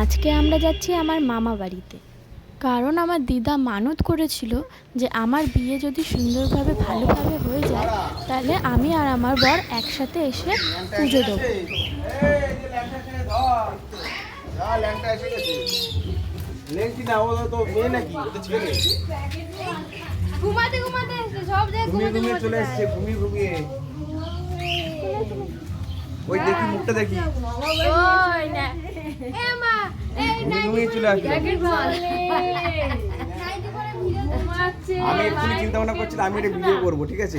আজকে আমরা যাচ্ছি আমার মামা বাড়িতে, কারণ আমার দিদা মানত করেছিল যে আমার বিয়ে যদি সুন্দরভাবে ভালোভাবে হয়ে যায় তাহলে আমি আর আমার বর একসাথে এসে পুজো দেবো। ঘুমাতে ঘুমাতে সব ঘুমিয়ে চলে এসেছে, ঘুমিয়ে ঘুমিয়ে। ওই দেখি মুখটা দেখি, ওই না ঘুমিয়ে চলে আসবে। আমি এক্ষুনি চিন্তা ভাবনা করছিলাম আমি একটা ভিডিও করবো, ঠিক আছে?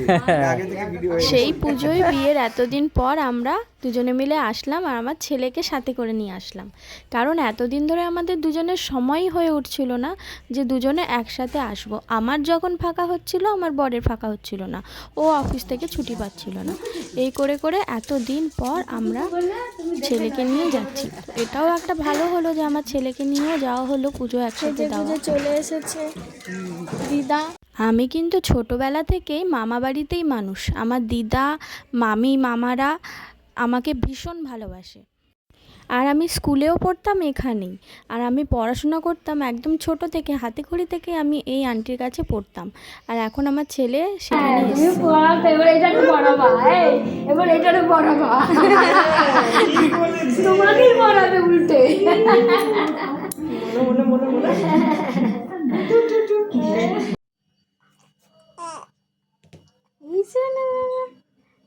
আগে থেকে ভিডিও হয়ে সেই পুজোয় বিয়ের এতদিন পর আমরা দুজনে মিলে আসলাম আর আমার ছেলেকে সাথে করে নিয়ে আসলাম, কারণ এতদিন ধরে আমাদের দুজনের সময়ই হয়ে উঠছিল না যে দুজনে একসাথে আসব। আমার যখন ফাঁকা হচ্ছিল আমার বরের ফাঁকা হচ্ছিল না, ও অফিস থেকে ছুটি পাচ্ছিল না। এই করে করে এতদিন পর আমরা ছেলেকে নিয়ে যাচ্ছি। এটাও একটা ভালো হলো যে আমার ছেলেকে নিয়েও যাওয়া হলো, পুজো একসাথে দেওয়া। চলে এসেছে দিদা। আমি কিন্তু ছোটোবেলা থেকেই মামা বাড়িতেই মানুষ। আমার দিদা, মামি, মামারা আমাকে ভীষণ ভালোবাসে। আর আমি স্কুলেও পড়তাম এখানেই, আর আমি পড়াশোনা করতাম একদম ছোট থেকে, হাতেখড়ি থেকে আমি এই আন্টির কাছে পড়তাম। আর এখন আমার ছেলে সেখানে এসেছে। এবার এটারে পড়াবা, তোমাকেই পড়াবে উল্টে।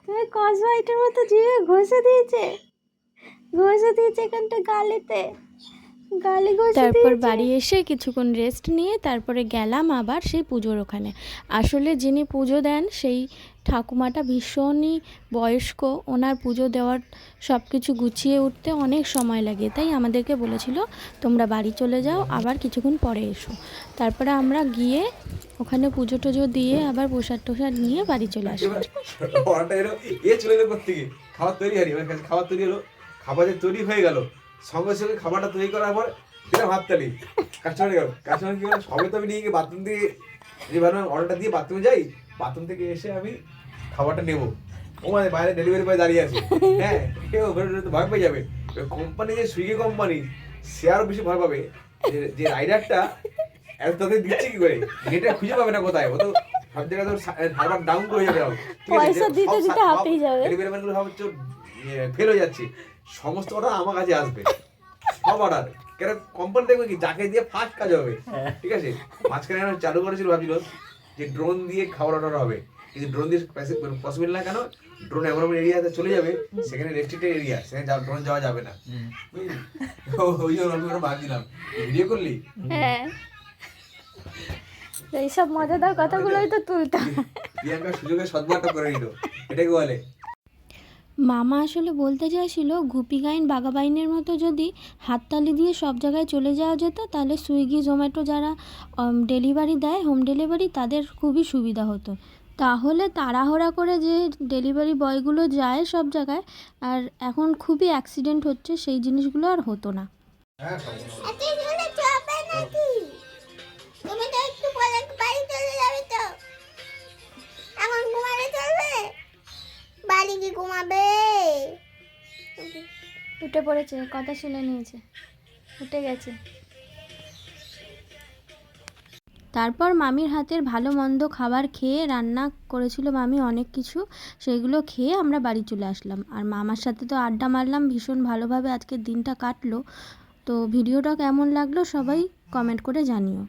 তুমি কসবাইটের মতো জিভে ঘষে দিয়েছে এখানটা গালিতে, গালি ঘষে। তারপর বাড়ি এসে কিছুক্ষণ রেস্ট নিয়ে তারপরে গেলাম আবার সেই পুজোর ওখানে। আসলে যিনি পুজো দেন সেই ঠাকুমাটা ভীষণই বয়স্ক, ওনার পুজো দেওয়ার সব কিছু গুছিয়ে উঠতে অনেক সময় লাগে, তাই আমাদেরকে বলেছিল তোমরা বাড়ি চলে যাও, আবার কিছুক্ষণ পরে এসো। তারপরে আমরা গিয়ে ওখানে পুজো টুজো দিয়ে আবার প্রসাদ টোসাদ নিয়ে বাড়ি চলে আসলাম। খাবার তৈরি হয়নি, খাবার তৈরি হলো, খাবার যে তৈরি হয়ে গেল সঙ্গে সঙ্গে খাবারটা তৈরি করার পর দিলাম হাততালি। কাস্টমার গেল, কাস্টমার কি হলো, সবে তো আমি নিয়ে গিয়ে বাথরুম থেকে যে অর্ডারটা দিয়ে বাথরুমে যাই, বাথরুম থেকে এসে আমি খাবারটা নেবো, ও মানে বাইরে ডেলিভারি বয় দাঁড়িয়ে আছে। হ্যাঁ, কেউ তো ভয় পেয়ে যাবে। কোম্পানি যে সুইগি কোম্পানি, সে আরো বেশি ভয় পাবে যে রাইডারটা এত তাদের দিচ্ছে কি করে, গেটে খুঁজে পাবে না কোথায়, ও তো সব জায়গায় তো সার্ভার ডাউন করে যাবে, পয়সা দিতে দিতে হাঁপিয়ে যাবে, ডেলিভারি ম্যানগুলো ভাবছে ফেল হয়ে যাচ্ছে। সমস্ত অর্ডার আমার কাছে আসবে, সব অর্ডার। কেন কোম্পানি দেখবে কি যাকে দিয়ে ফার্স্ট কাজ হবে, ঠিক আছে? মাঝখানে চালু করেছিল, ভাবছিল যে ড্রোন দিয়ে খাবার অর্ডার হবে, কিন্তু ড্রোন দিয়ে পসিবল না। কেন? ড্রোন এমন এমন এরিয়াতে চলে যাবে, সেখানে রেস্ট্রিক্টেড এরিয়া, সেখানে ড্রোন যাওয়া যাবে না। ওই জন্য আমি ওরা বাদ দিলাম। ভিডিও করলি? হ্যাঁ, এইসব মজাদার কথাগুলোই তো তুলতাম। প্রিয়াঙ্কা সুযোগের সদ্ব্যবহারটা করে নিল, এটাকে বলে। মামা আসলে বলতে চাইছিল গুপি গাইন বাঘাবাইনের মতো যদি হাততালি দিয়ে সব জায়গায় চলে যাওয়া যেত তাহলে সুইগি জোম্যাটো যারা ডেলিভারি দেয়, হোম ডেলিভারি, তাদের খুবই সুবিধা হতো। তাহলে তাড়াহুড়া করে যে ডেলিভারি বয়গুলো যায় সব জায়গায়, আর এখন খুবই অ্যাক্সিডেন্ট হচ্ছে, সেই জিনিসগুলো আর হতো না। ঘুমাবে, উঠে পড়েছে, কথা শুনে নিয়েছে, উঠে গেছে। তারপর মামির হাতের ভালো মন্দ খাবার খেয়ে, রান্না করেছিল মামি অনেক কিছু, সেগুলো খেয়ে আমরা বাড়ি চলে আসলাম। আর মামার সাথে তো আড্ডা মারলাম, ভীষণ ভালোভাবে আজকের দিনটা কাটলো। তো ভিডিওটা কেমন লাগলো সবাই কমেন্ট করে জানিও।